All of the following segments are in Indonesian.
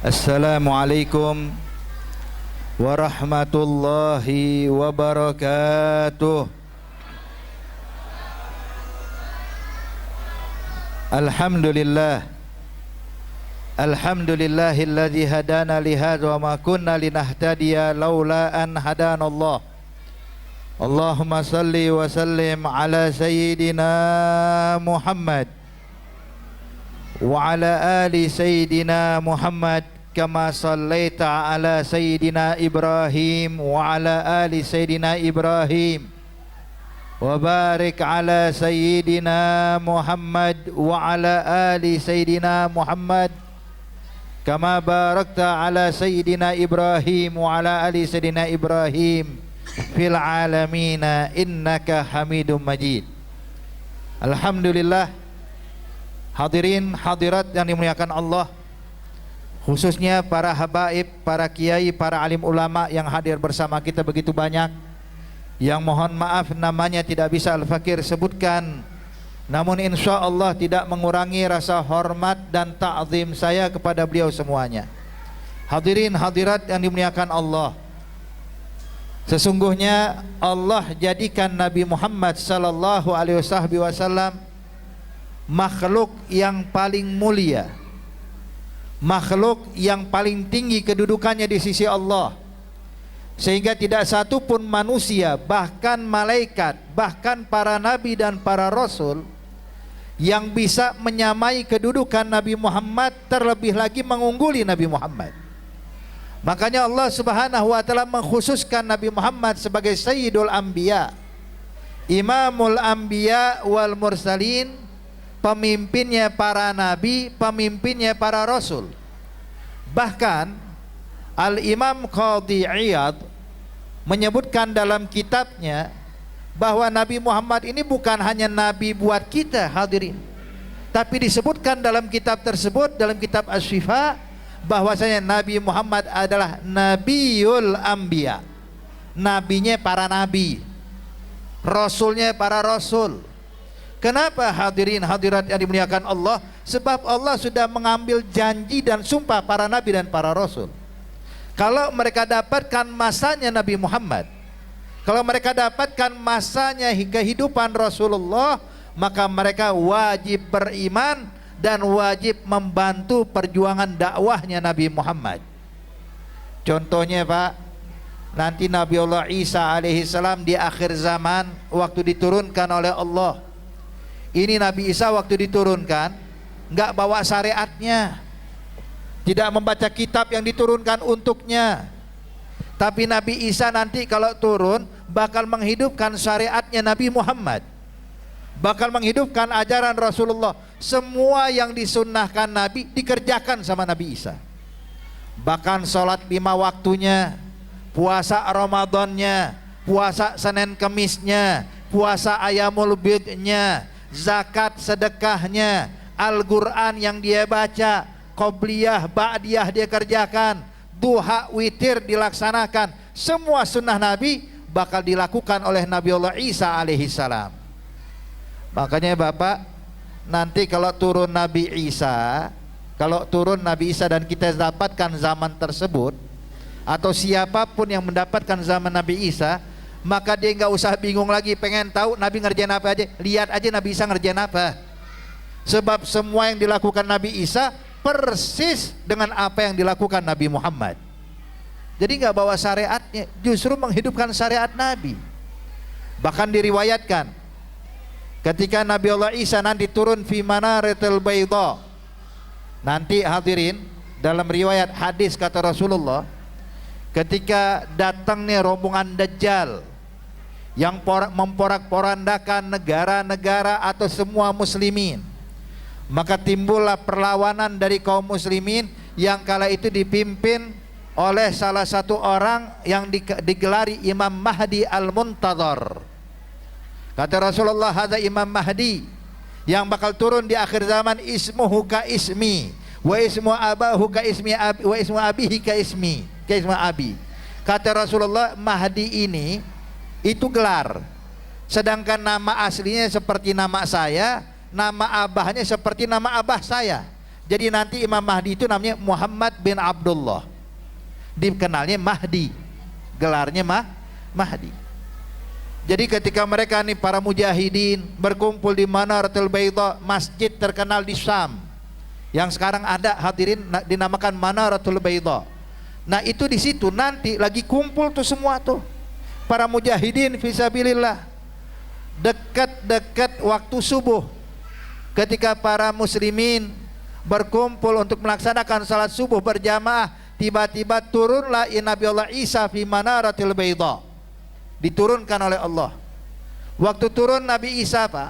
Assalamualaikum warahmatullahi wabarakatuh. Alhamdulillahilladzi hadana lihadza wa ma kunna linahtadiya laula an hadanallah. Allahumma salli wa sallim ala sayyidina Muhammad wa ala ali sayyidina Muhammad kama sallaita ala sayyidina Ibrahim wa ala ali sayyidina Ibrahim wa barik ala sayyidina Muhammad wa ala ali sayyidina Muhammad kama barakta ala sayyidina Ibrahim wa ala ali sayyidina Ibrahim fil alamina innaka Hamidum Majid. Alhamdulillah, hadirin hadirat yang dimuliakan Allah, khususnya para habaib, para kiai, para alim ulama yang hadir bersama kita begitu banyak, yang mohon maaf namanya tidak bisa Al-Fakir sebutkan, namun insya Allah tidak mengurangi rasa hormat dan ta'zim saya kepada beliau semuanya. Hadirin hadirat yang dimuliakan Allah, sesungguhnya Allah jadikan Nabi Muhammad sallallahu alaihi wasallam makhluk yang paling mulia, makhluk yang paling tinggi kedudukannya di sisi Allah, sehingga tidak satu pun manusia, bahkan malaikat, bahkan para nabi dan para rasul yang bisa menyamai kedudukan Nabi Muhammad, terlebih lagi mengungguli Nabi Muhammad. Makanya Allah Subhanahu wa taala mengkhususkan Nabi Muhammad sebagai Sayyidul Anbiya, Imamul Anbiya wal Mursalin, pemimpinnya para nabi, pemimpinnya para rasul. Bahkan Al-Imam Qadhi Iyad menyebutkan dalam kitabnya bahwa Nabi Muhammad ini bukan hanya nabi buat kita hadirin, tapi disebutkan dalam kitab tersebut, dalam kitab Asy-Syifa, bahwasanya Nabi Muhammad adalah Nabiul Anbiya, nabinya para nabi, rasulnya para rasul. Kenapa hadirin hadirat yang dimuliakan Allah? Sebab Allah sudah mengambil janji dan sumpah para nabi dan para rasul. Kalau mereka dapatkan masanya Nabi Muhammad, kalau mereka dapatkan masanya kehidupan Rasulullah, maka mereka wajib beriman dan wajib membantu perjuangan dakwahnya Nabi Muhammad. Contohnya Pak, nanti Nabi Allah Isa alaihissalam di akhir zaman waktu diturunkan oleh Allah. Ini Nabi Isa waktu diturunkan enggak bawa syariatnya, tidak membaca kitab yang diturunkan untuknya. Tapi Nabi Isa nanti kalau turun bakal menghidupkan syariatnya Nabi Muhammad, bakal menghidupkan ajaran Rasulullah. Semua yang disunnahkan Nabi dikerjakan sama Nabi Isa. Bahkan sholat 5 waktunya, puasa Ramadannya, puasa Senin Kemisnya, puasa Ayamul Bidnya, zakat sedekahnya, Al-Quran yang dia baca, Qobliyah, Ba'diyah dia kerjakan, duha, witir dilaksanakan. Semua sunnah Nabi bakal dilakukan oleh Nabi Allah Isa alaihissalam. Makanya Bapak, nanti kalau turun Nabi Isa, kalau turun Nabi Isa dan kita dapatkan zaman tersebut, atau siapapun yang mendapatkan zaman Nabi Isa, maka dia nggak usah bingung lagi pengen tahu Nabi ngerjain apa aja. Lihat aja Nabi Isa ngerjain apa. Sebab semua yang dilakukan Nabi Isa persis dengan apa yang dilakukan Nabi Muhammad. Jadi nggak bawa syariatnya, justru menghidupkan syariat Nabi. Bahkan diriwayatkan ketika Nabi Allah Isa nanti turun fi manaratil bayda, nanti hadirin dalam riwayat hadis kata Rasulullah, ketika datangnya rombongan Dajjal yang memporak-porandakan negara-negara atau semua muslimin, maka timbullah perlawanan dari kaum muslimin yang kala itu dipimpin oleh salah satu orang yang digelari Imam Mahdi Al-Muntadhar. Kata Rasulullah, hadza Imam Mahdi yang bakal turun di akhir zaman, ismuhu ka ismi wa ismu abahu ka ismi abi wa ismu abihi ka ismi abi. Kata Rasulullah, Mahdi ini itu gelar, sedangkan nama aslinya seperti nama saya, nama abahnya seperti nama abah saya. Jadi nanti Imam Mahdi itu namanya Muhammad bin Abdullah, dikenalnya Mahdi, gelarnya Mahdi. Jadi ketika mereka nih para mujahidin berkumpul di Manaratul Baydha, masjid terkenal di Syam yang sekarang ada, hadirin, dinamakan Manaratul Baydha. Nah itu di situ nanti lagi kumpul tuh semua tuh para mujahidin fisabilillah, dekat-dekat waktu subuh, ketika para muslimin berkumpul untuk melaksanakan salat subuh berjamaah, tiba-tiba turunlah Nabi Allah Isa fi Manaratil Baydha, diturunkan oleh Allah. Waktu turun Nabi Isa, Pak,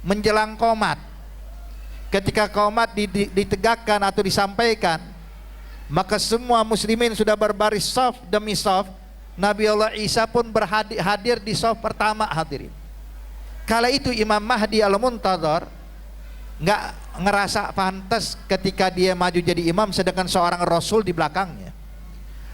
menjelang qomat, ketika qomat ditegakkan atau disampaikan, maka semua muslimin sudah berbaris saf demi saf. Nabi Allah Isa pun hadir di saf pertama, hadirin. Kala itu Imam Mahdi Al-Muntadhar nggak ngerasa pantas ketika dia maju jadi imam sedangkan seorang rasul di belakangnya.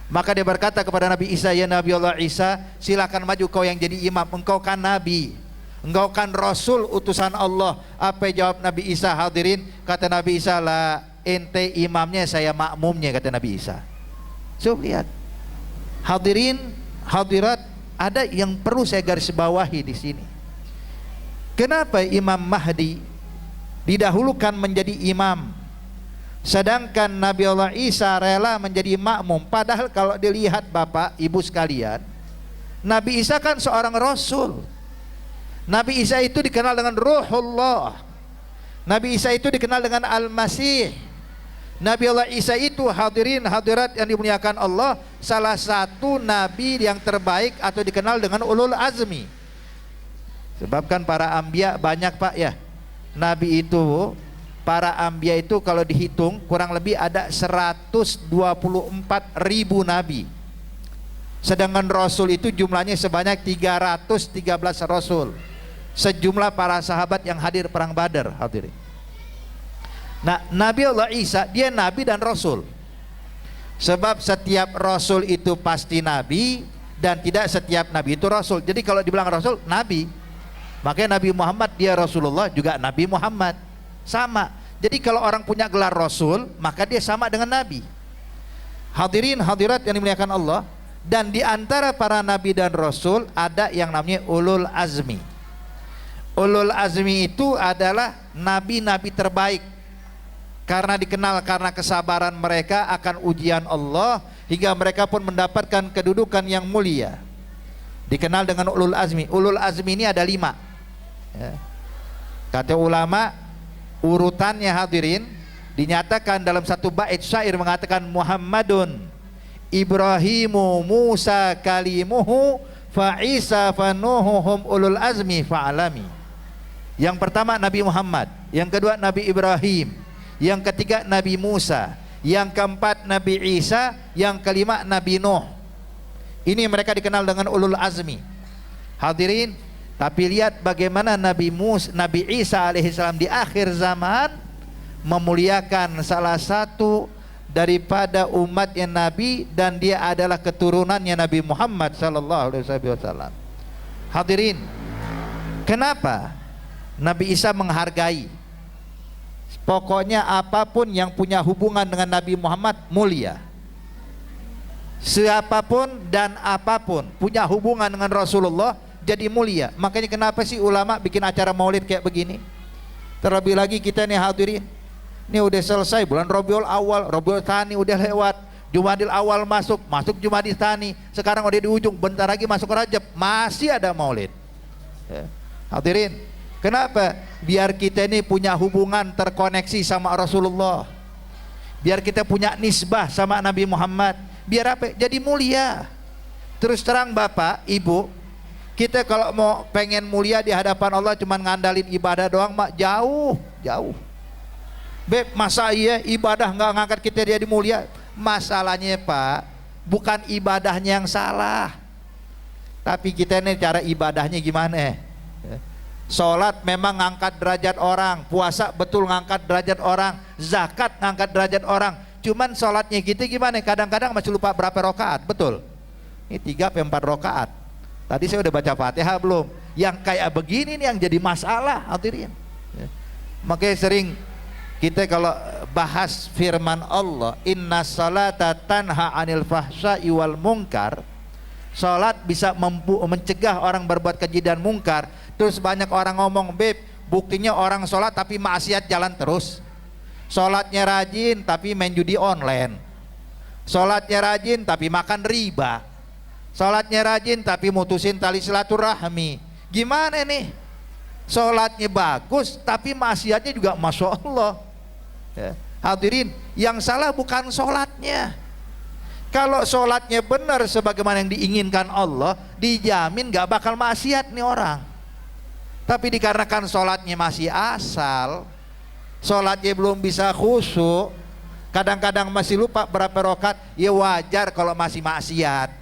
Maka dia berkata kepada Nabi Isa, ya Nabi Allah Isa, silakan maju kau yang jadi imam, engkau kan nabi, engkau kan rasul utusan Allah. Apa jawab Nabi Isa, hadirin? Kata Nabi Isa, lah ente imamnya, saya makmumnya, kata Nabi Isa. So lihat, hadirin hadirat, ada yang perlu saya garis bawahi di sini. Kenapa Imam Mahdi didahulukan menjadi imam, sedangkan Nabi Allah Isa rela menjadi makmum? Padahal kalau dilihat Bapak Ibu sekalian, Nabi Isa kan seorang rasul. Nabi Isa itu dikenal dengan Ruhullah. Nabi Isa itu dikenal dengan Al-Masih. Nabi Allah Isa itu, hadirin hadirat yang dimuliakan Allah, salah satu nabi yang terbaik atau dikenal dengan ulul azmi. Sebab kan para anbiya banyak, Pak, ya. Nabi itu, para anbiya itu kalau dihitung kurang lebih ada 124.000 nabi. Sedangkan rasul itu jumlahnya sebanyak 313 rasul. Sejumlah para sahabat yang hadir perang Badar, hadirin. Nah, Nabi Allah Isa dia nabi dan rasul. Sebab setiap rasul itu pasti nabi dan tidak setiap nabi itu rasul. Jadi kalau dibilang rasul, nabi. Makanya Nabi Muhammad dia Rasulullah, juga Nabi Muhammad. Sama. Jadi kalau orang punya gelar rasul, maka dia sama dengan nabi. Hadirin hadirat yang dimuliakan Allah, dan di antara para nabi dan rasul ada yang namanya ulul azmi. Ulul azmi itu adalah nabi-nabi terbaik, karena dikenal karena kesabaran mereka akan ujian Allah hingga mereka pun mendapatkan kedudukan yang mulia. Dikenal dengan ulul azmi. Ulul azmi ini ada 5 ya. Kata ulama urutannya, hadirin, dinyatakan dalam satu bait syair mengatakan Muhammadun Ibrahimu Musa kalimuhu fa Isa fa Nuhuhum ulul azmi fa'alami. Yang pertama Nabi Muhammad, yang kedua Nabi Ibrahim, yang ketiga Nabi Musa, yang keempat Nabi Isa, yang kelima Nabi Nuh. Ini mereka dikenal dengan ulul azmi. Hadirin, tapi lihat bagaimana Nabi Isa alaihissalam di akhir zaman memuliakan salah satu daripada umatnya Nabi, dan dia adalah keturunannya Nabi Muhammad sallallahu alaihi wasallam. Hadirin, kenapa Nabi Isa menghargai? Pokoknya apapun yang punya hubungan dengan Nabi Muhammad mulia. Siapapun dan apapun punya hubungan dengan Rasulullah jadi mulia. Makanya kenapa sih ulama bikin acara maulid kayak begini? Terlebih lagi kita nih hadirin, ini udah selesai bulan Rabiul Awal, Rabiul Tsani udah lewat, Jumadil Awal masuk Jumadil Tsani, sekarang udah di ujung, bentar lagi masuk Rajab, masih ada maulid ya. Hadirin, kenapa? Biar kita ini punya hubungan terkoneksi sama Rasulullah, biar kita punya nisbah sama Nabi Muhammad, biar apa? Jadi mulia. Terus terang Bapak Ibu, kita kalau mau pengen mulia di hadapan Allah cuman ngandalin ibadah doang, mak jauh. Beb, masa iya ibadah nggak ngangkat kita jadi mulia? Masalahnya Pak, bukan ibadahnya yang salah, tapi kita ini cara ibadahnya gimana? Sholat memang ngangkat derajat orang, puasa betul ngangkat derajat orang, zakat ngangkat derajat orang. Cuman sholatnya kita gimana? Kadang-kadang masih lupa berapa rakaat, betul? Ini 3-4 rakaat. Tadi saya udah baca Fatihah belum? Yang kayak begini nih yang jadi masalah, hadirin. Makanya sering kita kalau bahas firman Allah, inna salata tanha anil fahsya'i wal munkar. Salat bisa mencegah orang berbuat keji dan mungkar. Terus banyak orang ngomong, beb, buktinya orang salat tapi maksiat jalan terus. Salatnya rajin tapi main judi online. Salatnya rajin tapi makan riba. Salatnya rajin tapi mutusin tali silaturahmi. Gimana nih? Salatnya bagus tapi maksiatnya juga masya Allah. Ya. Hadirin, yang salah bukan salatnya. Kalau sholatnya benar sebagaimana yang diinginkan Allah, dijamin gak bakal maksiat nih orang. Tapi dikarenakan sholatnya masih asal, sholatnya belum bisa khusyuk, kadang-kadang masih lupa berapa rakaat, ya wajar kalau masih maksiat.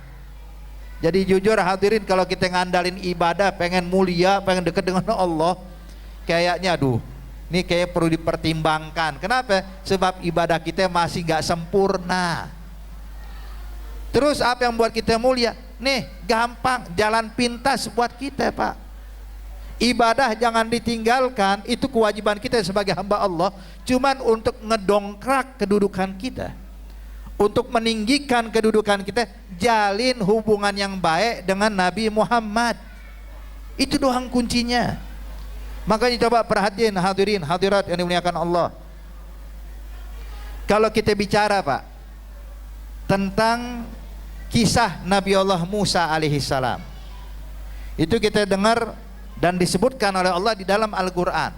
Jadi jujur hadirin, kalau kita ngandalin ibadah, pengen mulia, pengen dekat dengan Allah, kayaknya aduh, ini kayak perlu dipertimbangkan. Kenapa? Sebab ibadah kita masih gak sempurna. Terus apa yang buat kita mulia? Nih gampang, jalan pintas buat kita Pak. Ibadah jangan ditinggalkan, itu kewajiban kita sebagai hamba Allah. Cuman untuk ngedongkrak kedudukan kita, untuk meninggikan kedudukan kita, jalin hubungan yang baik dengan Nabi Muhammad. Itu doang kuncinya. Makanya coba perhatiin hadirin hadirat yang dimuliakan Allah. Kalau kita bicara Pak tentang kisah Nabi Allah Musa alaihissalam, itu kita dengar dan disebutkan oleh Allah di dalam Al-Quran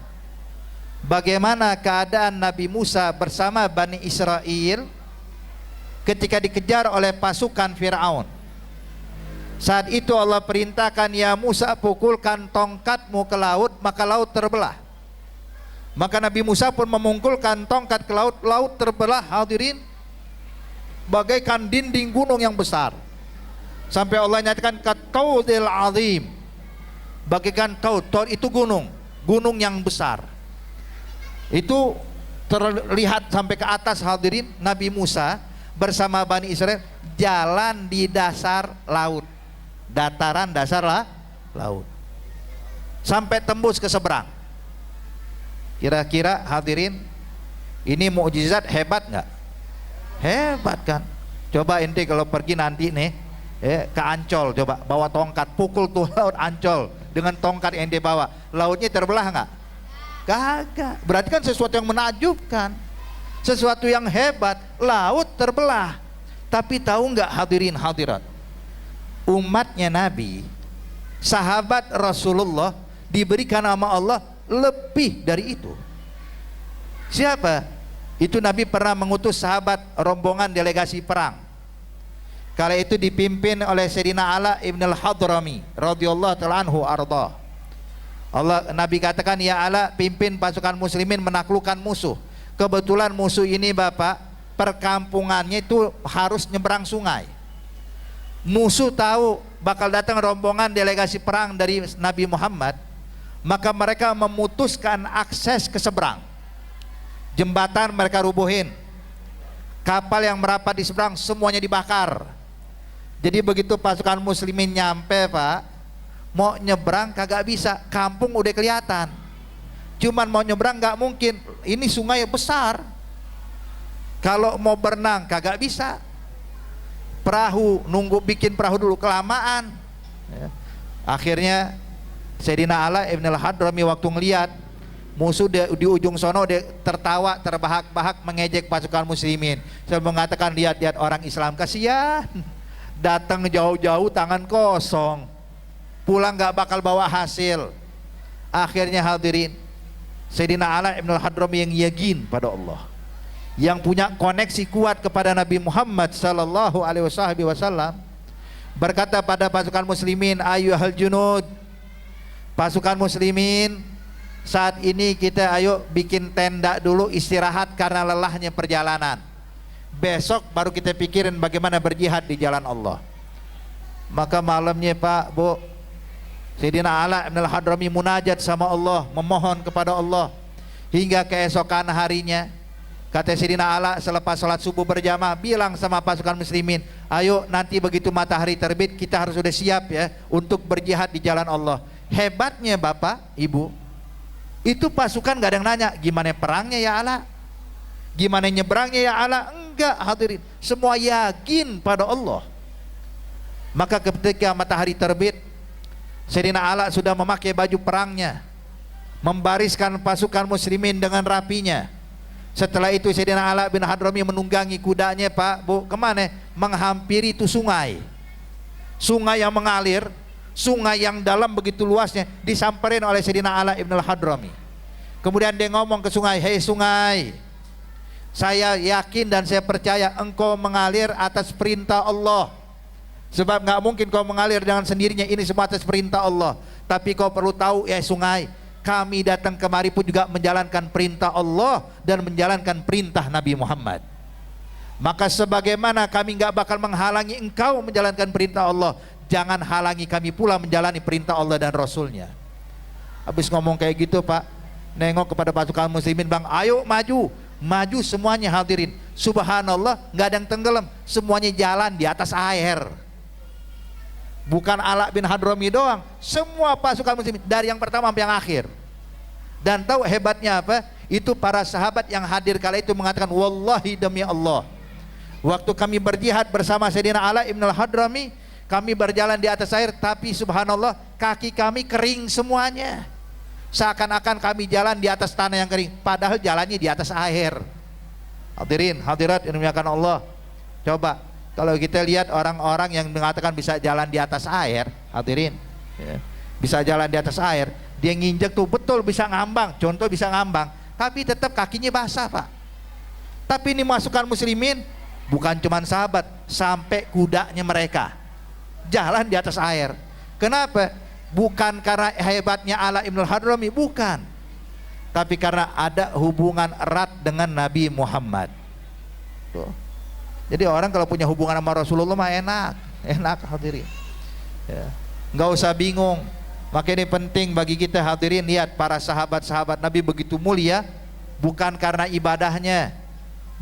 bagaimana keadaan Nabi Musa bersama Bani Israel ketika dikejar oleh pasukan Fir'aun. Saat itu Allah perintahkan, ya Musa, pukulkan tongkatmu ke laut, maka laut terbelah. Maka Nabi Musa pun memungkulkan tongkat ke laut, laut terbelah hadirin, bagaikan dinding gunung yang besar. Sampai Allah nyatakan kataudil azim, bagaikan taud itu gunung, gunung yang besar. Itu terlihat sampai ke atas hadirin. Nabi Musa bersama Bani Israel jalan di dasar laut, dataran dasar laut, sampai tembus ke seberang. Kira-kira hadirin, ini mukjizat hebat nggak? Hebat kan? Coba ente kalau pergi nanti nih ke Ancol, coba bawa tongkat, pukul tuh laut Ancol dengan tongkat yang dia bawa, lautnya terbelah nggak? Kagak. Berarti kan sesuatu yang menakjubkan, sesuatu yang hebat, laut terbelah. Tapi tahu nggak hadirin hadirat, umatnya Nabi, sahabat Rasulullah diberikan nama Allah lebih dari itu. Siapa? Itu Nabi pernah mengutus sahabat rombongan delegasi perang. Kala itu dipimpin oleh Sayyidina Ala ibn al-Hadrami radhiyallahu ta'ala anhu arda. Nabi katakan, ya Ala, pimpin pasukan muslimin menaklukkan musuh. Kebetulan musuh ini Bapak, perkampungannya itu harus nyebrang sungai. Musuh tahu bakal datang rombongan delegasi perang dari Nabi Muhammad, maka mereka memutuskan akses ke seberang. Jembatan mereka rubuhin, kapal yang merapat di seberang semuanya dibakar. Jadi begitu pasukan muslimin nyampe Pak, mau nyebrang kagak bisa, kampung udah kelihatan. Cuman mau nyebrang nggak mungkin, ini sungai besar. Kalau mau berenang kagak bisa, perahu, nunggu bikin perahu dulu kelamaan. Akhirnya Sayyidina Ala ibn al-Hadrami waktu ngeliat musuh di ujung sono, dia tertawa terbahak-bahak mengejek pasukan muslimin. Saya mengatakan, lihat-lihat orang Islam, kasihan, datang jauh-jauh tangan kosong, pulang gak bakal bawa hasil. Akhirnya hadirin, Sayyidina Ala ibn al-Hadrami yang yakin pada Allah, yang punya koneksi kuat kepada Nabi Muhammad sallallahu alaihi wasallam, berkata pada pasukan muslimin, ayyuhal junud, pasukan muslimin, saat ini kita ayo bikin tenda dulu, istirahat karena lelahnya perjalanan. Besok baru kita pikirin bagaimana berjihad di jalan Allah. Maka malamnya Pak, Bu, Sayyidina Ala bin al-Hadrami munajat sama Allah, memohon kepada Allah. Hingga keesokan harinya, kata Sayyidina Ala selepas sholat subuh berjamaah, bilang sama pasukan muslimin, ayo nanti begitu matahari terbit kita harus sudah siap ya untuk berjihad di jalan Allah. Hebatnya Bapak Ibu, itu pasukan gak ada yang nanya gimana perangnya ya Ala, Gimana nyebrangnya ya Allah? Enggak hadirin, semua yakin pada Allah. Maka ketika matahari terbit, Sayyidina Ali sudah memakai baju perangnya, membariskan pasukan muslimin dengan rapinya. Setelah itu Sayyidina Ali bin Hadrami menunggangi kudanya, Pak, Bu, kemana? Menghampiri itu sungai. Sungai yang mengalir, sungai yang dalam begitu luasnya, disamperin oleh Sayyidina Ali bin Hadrami. Kemudian dia ngomong ke sungai, hei sungai, saya yakin dan saya percaya engkau mengalir atas perintah Allah. Sebab nggak mungkin kau mengalir dengan sendirinya, ini semua atas perintah Allah. Tapi kau perlu tahu ya sungai, kami datang kemari pun juga menjalankan perintah Allah dan menjalankan perintah Nabi Muhammad. Maka sebagaimana kami nggak bakal menghalangi engkau menjalankan perintah Allah, jangan halangi kami pula menjalani perintah Allah dan Rasulnya. Habis ngomong kayak gitu, Pak, nengok kepada pasukan muslimin, bang, ayo maju. Maju semuanya hadirin. Subhanallah, nggak ada yang tenggelam, semuanya jalan di atas air. Bukan Ali bin Hadrami doang, semua pasukan muslimin dari yang pertama sampai yang akhir. Dan tahu hebatnya apa? Itu para sahabat yang hadir kala itu mengatakan, wallahi demi Allah, waktu kami berjihad bersama Sayyidina Ali bin Hadrami, kami berjalan di atas air, tapi subhanallah kaki kami kering semuanya. Seakan-akan kami jalan di atas tanah yang kering, padahal jalannya di atas air. Hadirin, hadirat yang dimuliakan Allah, coba kalau kita lihat orang-orang yang mengatakan bisa jalan di atas air, hadirin, ya, bisa jalan di atas air, dia nginjek tuh betul bisa ngambang, contoh bisa ngambang, tapi tetap kakinya basah, Pak. Tapi ini masukan muslimin, bukan cuma sahabat, sampai kudanya mereka jalan di atas air. Kenapa? Bukan karena hebatnya Ali bin Hadrami, bukan, tapi karena ada hubungan erat dengan Nabi Muhammad. Tuh. Jadi orang kalau punya hubungan sama Rasulullah mah enak hadirin. Ya. Nggak usah bingung. Makanya ini penting bagi kita hadirin, lihat para sahabat-sahabat Nabi begitu mulia, bukan karena ibadahnya,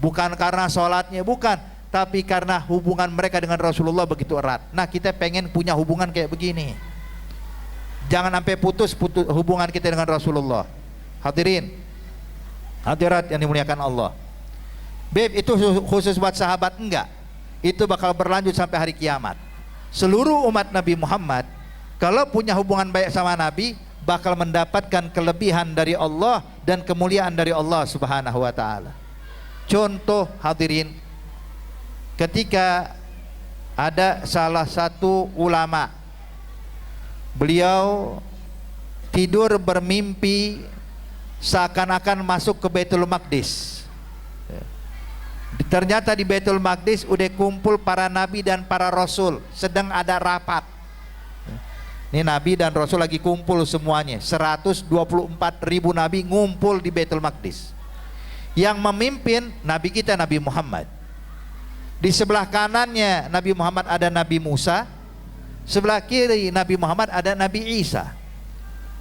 bukan karena sholatnya, bukan, tapi karena hubungan mereka dengan Rasulullah begitu erat. Nah, kita pengen punya hubungan kayak begini. Jangan sampai putus hubungan kita dengan Rasulullah. Hadirin, hadirat yang dimuliakan Allah. Beb, itu khusus buat sahabat? Enggak, itu bakal berlanjut sampai hari kiamat. Seluruh umat Nabi Muhammad kalau punya hubungan baik sama Nabi, bakal mendapatkan kelebihan dari Allah dan kemuliaan dari Allah Subhanahu wa ta'ala. Contoh hadirin, ketika ada salah satu ulama, beliau tidur bermimpi seakan-akan masuk ke Baitul Maqdis. Ternyata di Baitul Maqdis udah kumpul para nabi dan para rasul, sedang ada rapat. Ini nabi dan rasul lagi kumpul semuanya, 124.000 nabi ngumpul di Baitul Maqdis. Yang memimpin nabi kita Nabi Muhammad. Di sebelah kanannya Nabi Muhammad ada Nabi Musa, sebelah kiri Nabi Muhammad ada Nabi Isa.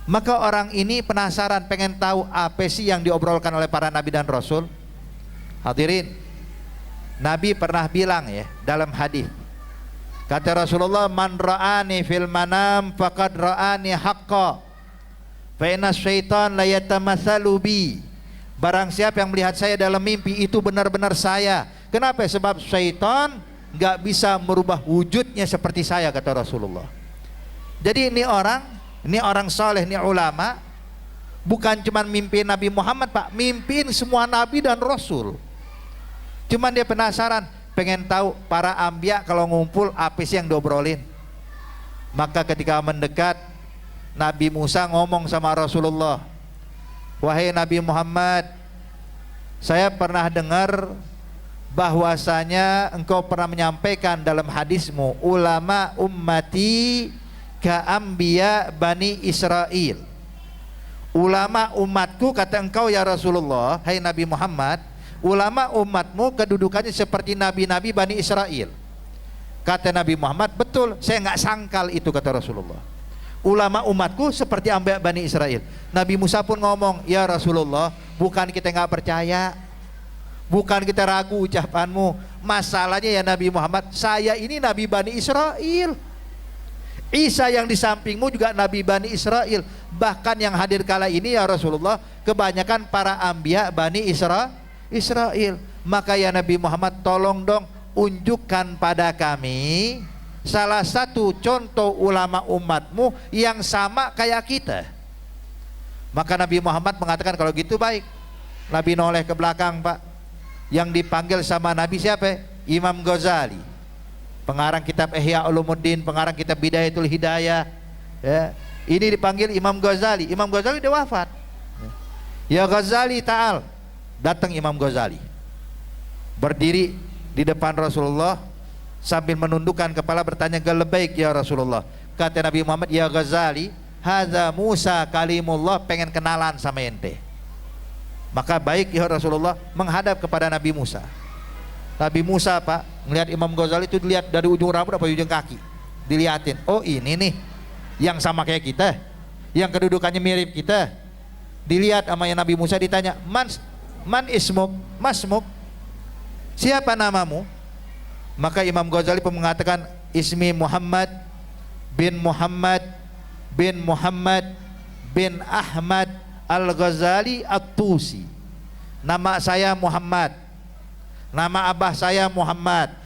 Maka orang ini penasaran, pengen tahu apa sih yang diobrolkan oleh para nabi dan rasul. Hadirin, Nabi pernah bilang ya dalam hadis, kata Rasulullah, man ra'ani fil manam faqad ra'ani haqqa fa inna syaitan la yatamatsalu bi. Barang siapa yang melihat saya dalam mimpi, itu benar-benar saya. Kenapa? Sebab syaitan nggak bisa merubah wujudnya seperti saya, kata Rasulullah. Jadi ini orang soleh, ini ulama, bukan cuma mimpi Nabi Muhammad, Pak, mimpin semua nabi dan rasul. Cuman dia penasaran, pengen tahu para anbiya kalau ngumpul apa sih yang diobrolin. Maka ketika mendekat, Nabi Musa ngomong sama Rasulullah, wahai Nabi Muhammad, saya pernah dengar bahwasanya engkau pernah menyampaikan dalam hadismu, ulama ummati ka anbiya Bani Israel. Ulama umatku, kata engkau ya Rasulullah, hai Nabi Muhammad, ulama umatmu kedudukannya seperti nabi-nabi Bani Israel. Kata Nabi Muhammad, betul, saya nggak sangkal itu, kata Rasulullah. Ulama umatku seperti anbiya Bani Israel. Nabi Musa pun ngomong, ya Rasulullah, bukan kita nggak percaya, bukan kita ragu ucapanmu, masalahnya ya Nabi Muhammad, saya ini nabi Bani Israel. Isa yang di sampingmu juga nabi Bani Israel. Bahkan yang hadir kala ini ya Rasulullah, kebanyakan para anbiya Bani Israel. Maka ya Nabi Muhammad, tolong dong unjukkan pada kami salah satu contoh ulama umatmu yang sama kayak kita. Maka Nabi Muhammad mengatakan, kalau gitu baik. Nabi noleh ke belakang, Pak. Yang dipanggil sama Nabi siapa? Imam Ghazali, pengarang kitab Ihya Ulumuddin, pengarang kitab Bidayatul Hidayah, ya. Ini dipanggil Imam Ghazali. Imam Ghazali udah wafat. Ya Ghazali ta'al. Datang Imam Ghazali, berdiri di depan Rasulullah sambil menundukkan kepala, bertanya, "Galabaik ya Rasulullah." Kata Nabi Muhammad, "Ya Ghazali, hadza Musa kalimullah, pengen kenalan sama ente." Maka baik ya Rasulullah, menghadap kepada Nabi Musa. Nabi Musa, Pak, melihat Imam Ghazali itu, dilihat dari ujung rambut apa ujung kaki, dilihatin, oh ini nih yang sama kayak kita, yang kedudukannya mirip kita. Dilihat sama Nabi Musa, ditanya, man ismuk, masmuk, siapa namamu? Maka Imam Ghazali pun mengatakan, ismi Muhammad bin Muhammad bin Muhammad bin Ahmad Al-Ghazali At-Tusi. Nama saya Muhammad, nama abah saya Muhammad,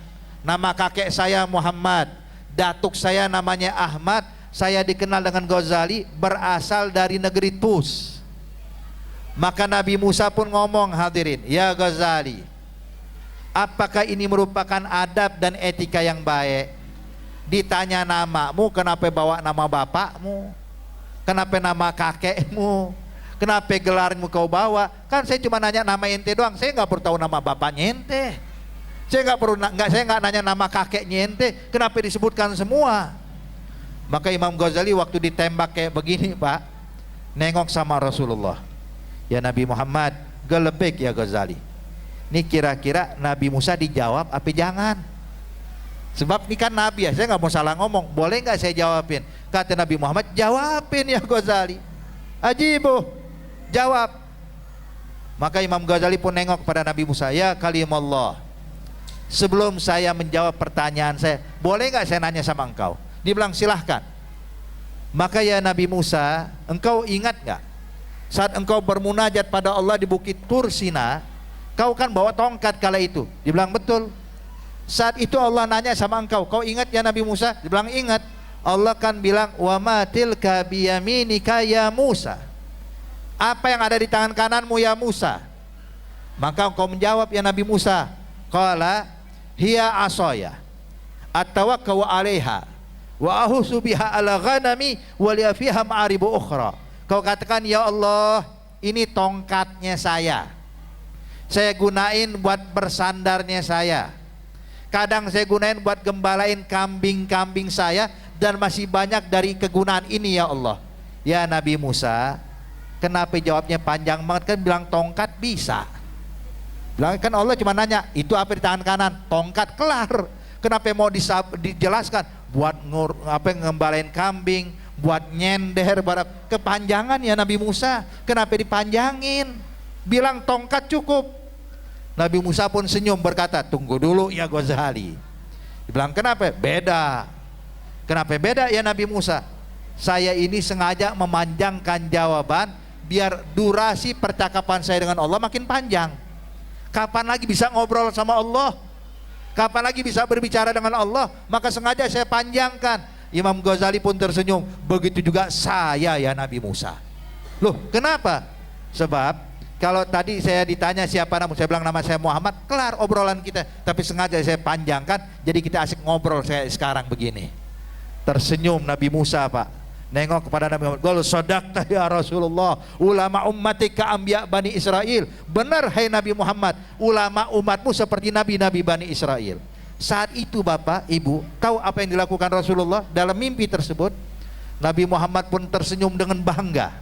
nama kakek saya Muhammad, datuk saya namanya Ahmad, saya dikenal dengan Ghazali, berasal dari negeri Tus. Maka Nabi Musa pun ngomong, hadirin, ya Ghazali, apakah ini merupakan adab dan etika yang baik? Ditanya namamu, kenapa bawa nama bapakmu? Kenapa nama kakekmu? Kenapa gelarmu kau bawa? Kan saya cuma nanya nama ente doang, saya nggak perlu tahu nama bapaknya ente. Saya nggak nanya nama kakeknya ente. Kenapa disebutkan semua? Maka Imam Ghazali waktu ditembak kayak begini, Pak, nengok sama Rasulullah. Ya Nabi Muhammad, gelebek ya Ghazali. Ini kira-kira Nabi Musa dijawab apa jangan? Sebab ini kan Nabi ya, saya nggak mau salah ngomong. Boleh nggak saya jawabin? Kata Nabi Muhammad, jawabin ya Ghazali. Ajibu, jawab. Maka Imam Ghazali pun nengok pada Nabi Musa, ya kalimullah, sebelum saya menjawab pertanyaan saya, boleh nggak saya nanya sama engkau? Dia bilang silahkan. Maka ya Nabi Musa, engkau ingat nggak saat engkau bermunajat pada Allah di Bukit Tur Sina, kau kan bawa tongkat kala itu? Dia bilang betul. Saat itu Allah nanya sama engkau, kau ingat ya Nabi Musa? Dia bilang ingat. Allah kan bilang, wa ma tilka biyaminika ya Musa, apa yang ada di tangan kananmu ya Musa? Maka engkau menjawab ya Nabi Musa, qala hiya asoya atawakkau 'alaiha wa ahusu biha ala ghanami wa liya fiha ma'aribu ukhra. Kau katakan, ya Allah, ini tongkatnya saya gunain buat bersandarnya saya, kadang saya gunain buat gembalain kambing-kambing saya, dan masih banyak dari kegunaan ini ya Allah. Ya Nabi Musa, kenapa jawabnya panjang banget? Kan bilang tongkat bisa. Bilang kan Allah cuma nanya, itu apa di tangan kanan? Tongkat, kelar. Kenapa mau dijelaskan? Buat ngembalain kambing, buat nyender, buat kepanjangan ya Nabi Musa. Kenapa dipanjangin? Bilang tongkat cukup. Nabi Musa pun senyum berkata, tunggu dulu ya Ghazali. Dibilang kenapa? Beda. Kenapa beda ya Nabi Musa? Saya ini sengaja memanjangkan jawaban biar durasi percakapan saya dengan Allah makin panjang. Kapan lagi bisa ngobrol sama Allah? Kapan lagi bisa berbicara dengan Allah? Maka sengaja saya panjangkan. Imam Ghazali pun tersenyum. Begitu juga saya ya Nabi Musa. Loh kenapa? Sebab kalau tadi saya ditanya siapa namamu, saya bilang nama saya Muhammad, kelar obrolan kita. Tapi sengaja saya panjangkan, jadi kita asik ngobrol saya sekarang begini. Tersenyum Nabi Musa, Pak, nengok kepada Nabi Muhammad, qul sadaqta ya Rasulullah, ulama ummatika anbiya Bani Israel. Benar hai Nabi Muhammad, ulama umatmu seperti nabi-nabi Bani Israel. Saat itu Bapak, Ibu, tahu apa yang dilakukan Rasulullah dalam mimpi tersebut? Nabi Muhammad pun tersenyum dengan bangga,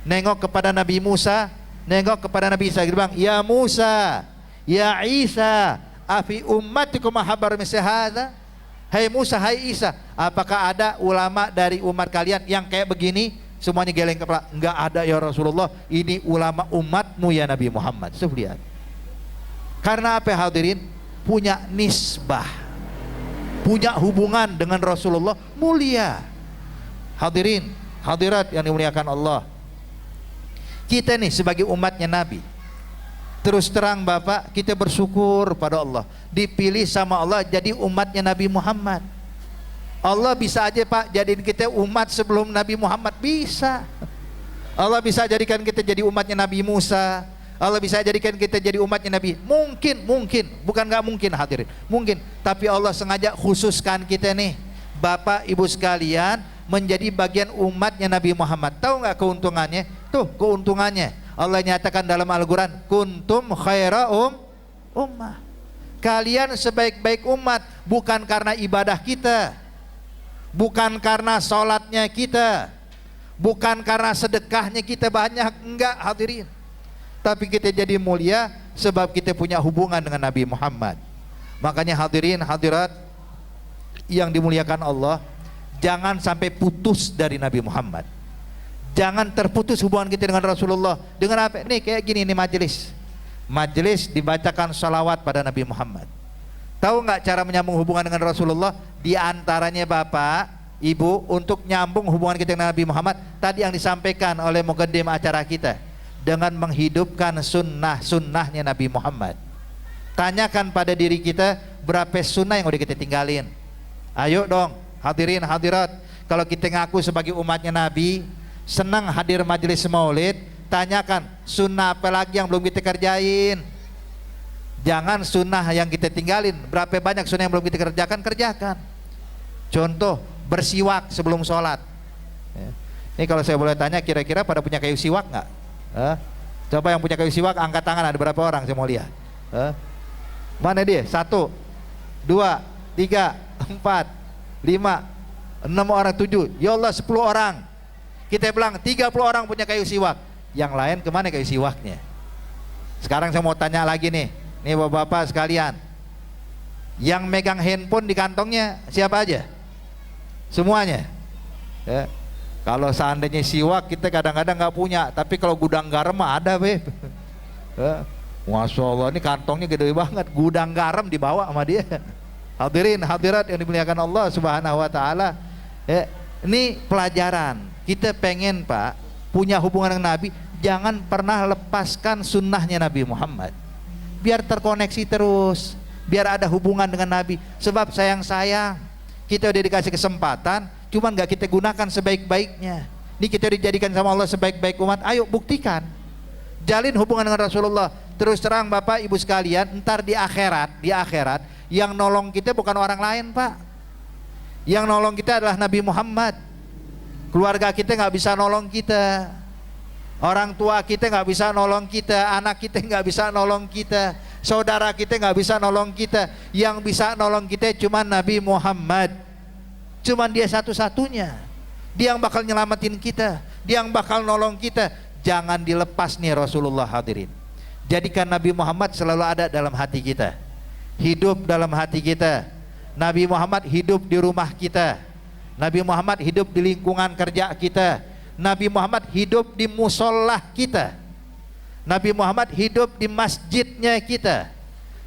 nengok kepada Nabi Musa, nengok kepada Nabi Isa, dia bilang, ya Musa, ya Isa, afi ummatikum habar misal hadza? Hai Musa, hai Isa, apakah ada ulama dari umat kalian yang kayak begini? Semuanya geleng kepala, enggak ada ya Rasulullah, ini ulama umatmu ya Nabi Muhammad. Lihat. Karena apa hadirin? Punya nisbah, punya hubungan dengan Rasulullah, mulia. Hadirin, hadirat yang dimuliakan Allah, kita nih sebagai umatnya Nabi, Terus terang Bapak, kita bersyukur pada Allah, dipilih sama Allah jadi umatnya Nabi Muhammad. Allah bisa aja Pak jadiin kita umat sebelum Nabi Muhammad, bisa. Allah bisa jadikan kita jadi umatnya Nabi Musa. Allah bisa jadikan kita jadi umatnya Nabi. Mungkin, bukan nggak mungkin hadirin, mungkin. Tapi Allah sengaja khususkan kita nih, Bapak Ibu sekalian, menjadi bagian umatnya Nabi Muhammad. Tahu nggak keuntungannya? Tuh keuntungannya. Allah nyatakan dalam Al-Quran, kuntum khaira ummah. Kalian sebaik-baik umat, bukan karena ibadah kita, bukan karena sholatnya kita, bukan karena sedekahnya kita banyak, enggak hadirin. Tapi kita jadi mulia sebab kita punya hubungan dengan Nabi Muhammad. Makanya hadirin hadirat yang dimuliakan Allah, jangan sampai putus dari Nabi Muhammad. Jangan terputus hubungan kita dengan Rasulullah. Dengan apa? Nih kayak gini nih majelis dibacakan salawat pada Nabi Muhammad. Tahu nggak cara menyambung hubungan dengan Rasulullah? Di antaranya Bapak Ibu, untuk nyambung hubungan kita dengan Nabi Muhammad, tadi yang disampaikan oleh mukaddim acara kita, dengan menghidupkan sunnah-sunnahnya Nabi Muhammad. Tanyakan pada diri kita, berapa sunnah yang udah kita tinggalin? Ayo dong hadirin hadirat, kalau kita ngaku sebagai umatnya Nabi, senang hadir majelis maulid, tanyakan sunnah apa lagi yang belum kita kerjain. Jangan sunnah yang kita tinggalin. Berapa banyak sunnah yang belum kita kerjakan. Contoh, bersiwak sebelum sholat. Ini kalau saya boleh tanya, kira-kira pada punya kayu siwak nggak? Coba yang punya kayu siwak angkat tangan, ada berapa orang saya mau lihat. Mana dia? 1, 2, 3, 4, 5, 6 orang, 7. Ya Allah, 10 orang. Kita bilang 30 orang punya kayu siwak. Yang lain kemana kayu siwaknya? Sekarang saya mau tanya lagi nih bapak-bapak sekalian, yang megang handphone di kantongnya siapa aja? Semuanya ya. Kalau seandainya siwak kita kadang-kadang nggak punya, tapi kalau gudang garam ada beb. Masya Allah, ini kantongnya gede banget, gudang garam dibawa sama dia. Hadirin hadirat yang dimuliakan Allah Subhanahu wa taala. Ini pelajaran. Kita pengen Pak punya hubungan dengan Nabi, jangan pernah lepaskan sunnahnya Nabi Muhammad. Biar terkoneksi terus, biar ada hubungan dengan Nabi. Sebab sayang-sayang kita udah dikasih kesempatan, cuman gak kita gunakan sebaik-baiknya. Ini kita dijadikan sama Allah sebaik-baik umat. Ayo buktikan, jalin hubungan dengan Rasulullah. Terus terang Bapak Ibu sekalian, ntar di akhirat yang nolong kita bukan orang lain Pak. Yang nolong kita adalah Nabi Muhammad. Keluarga kita nggak bisa nolong kita, orang tua kita nggak bisa nolong kita, anak kita nggak bisa nolong kita, saudara kita nggak bisa nolong kita. Yang bisa nolong kita cuma Nabi Muhammad. Cuman dia satu-satunya. Dia yang bakal nyelamatin kita, dia yang bakal nolong kita. Jangan dilepas nih Rasulullah hadirin. Jadikan Nabi Muhammad selalu ada dalam hati kita, hidup dalam hati kita. Nabi Muhammad hidup di rumah kita, Nabi Muhammad hidup di lingkungan kerja kita, Nabi Muhammad hidup di musolah kita, Nabi Muhammad hidup di masjidnya kita,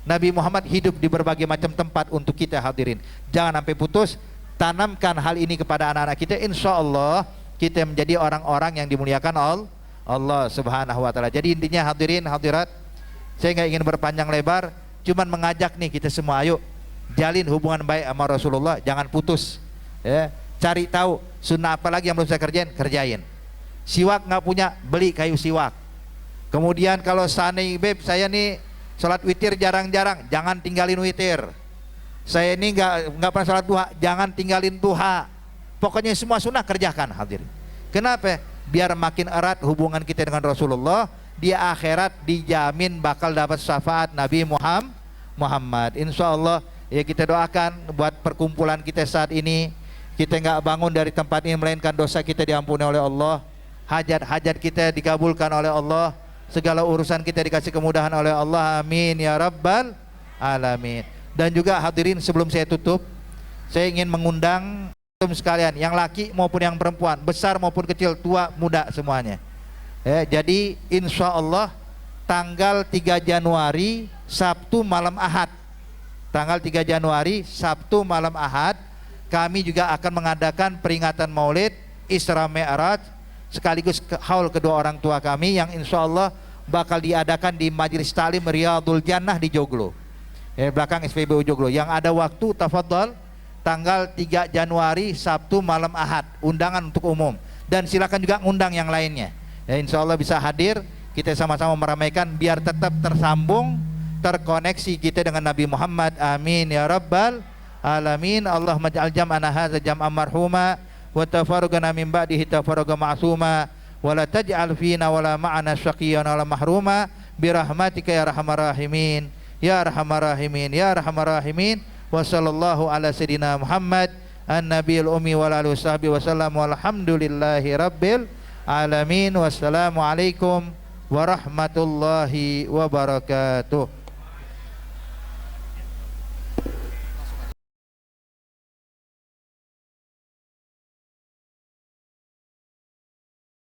Nabi Muhammad hidup di berbagai macam tempat untuk kita hadirin. Jangan sampai putus. Tanamkan hal ini kepada anak-anak kita, insya Allah kita menjadi orang-orang yang dimuliakan Allah Subhanahu wa taala. Jadi intinya hadirin hadirat, saya nggak ingin berpanjang lebar, cuman mengajak nih kita semua, ayo jalin hubungan baik sama Rasulullah, jangan putus ya. Cari tahu sunnah apa lagi yang belum saya kerjain. Siwak nggak punya, beli kayu siwak. Kemudian kalau seandainya beb saya nih sholat witir jarang-jarang, jangan tinggalin witir. Saya ini nggak pernah sholat duha, jangan tinggalin duha. Pokoknya semua sunnah kerjakan hadirin. Kenapa? Biar makin erat hubungan kita dengan Rasulullah. Di akhirat dijamin bakal dapat syafaat Nabi Muhammad. Insya Allah ya, kita doakan buat perkumpulan kita saat ini. Kita nggak bangun dari tempat ini melainkan dosa kita diampuni oleh Allah, hajat-hajat kita dikabulkan oleh Allah, segala urusan kita dikasih kemudahan oleh Allah. Amin ya rabbal alamin. Dan juga hadirin, sebelum saya tutup, saya ingin mengundang sekalian, yang laki maupun yang perempuan, besar maupun kecil, tua muda semuanya. Jadi insya Allah tanggal 3 Januari Sabtu malam Ahad, tanggal 3 Januari Sabtu malam Ahad, kami juga akan mengadakan peringatan Maulid Isra Mi'raj sekaligus haul kedua orang tua kami, yang insya Allah bakal diadakan di Majelis Ta'lim Riyadul Jannah di Joglo, belakang SPBU Joglo. Yang ada waktu tafadhol tanggal 3 Januari Sabtu malam Ahad, undangan untuk umum, dan silakan juga undang yang lainnya ya, insya Allah bisa hadir. Kita sama-sama meramaikan biar tetap tersambung, terkoneksi kita dengan Nabi Muhammad. Amin ya rabbal alamin. Allahumma ja'al jam'ana hadza jam'an marhuma wa tafarrugana min ba'dihi tafarrugan ma'suma wa la taj'al fina wa la ma'ana syaqiyyan wa la mahruma bi rahmatika ya arhamar rahimin ya arhamar rahimin ya arhamar rahimin. Wa sallallahu ala sayidina Muhammad an-nabiyil ummi wa alihi washabihi wasallam walhamdulillahi rabbil alamin. Wassalamu alaikum warahmatullahi wabarakatuh.